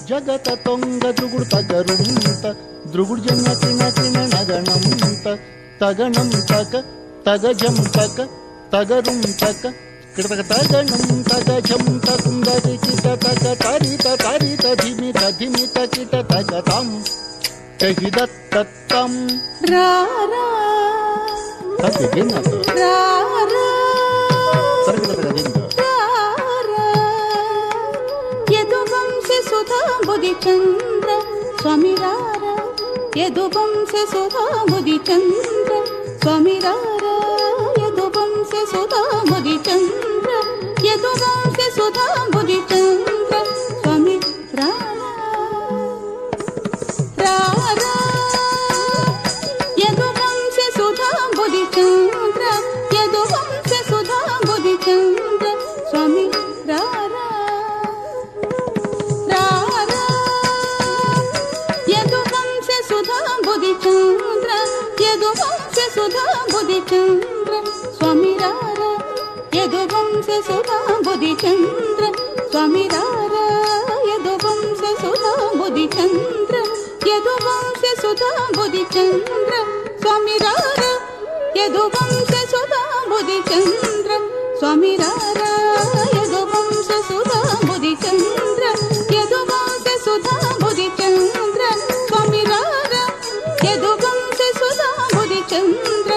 జగత తొంగ ద్రుగుడు తగరుంత ద్రుగుడు జన కిణ కిణ నగణంత తగణం తక తగజం తక తగరుం తక కిటక తగణం తగజం తకుందరి కిట తక తరిత తరిత ధిమిత ధిమిత కిట తగతం తహిదత్తం రారా తదిగినత రారా సరిగత గదింద యదువంశ సుధా బుధి చంద్ర స్వామి రారా యదువంశ సుధా బుధి చంద్ర స్వామి రారా యదువంశ సుధా బుధి చంద్ర యదువంశ సుధా బుధి చంద్ర స్వామి రారా రారా యదువంశ సుధా బుధి చంద్ర యదువంశ సుధా బుధి చంద్ర స్వామి రారా చంద్ర యదువంశ సుధా బుధి చంద్ర స్వామి రారా యదువంశ సుధా బుధి చంద్ర స్వామి రారా యదువంశ సుధా బుధి చంద్ర యదువంశ సుధా బుధి చంద్ర స్వామి రారా యదువంశ సుధా బుధి చంద్ర స్వామి రారా యదువంశ సుధా బుధి చంద్ర యదువంశ సుధా బుధి చంద్ర స్వామి రారా యదువంశ సుధా బుధి చంద్ర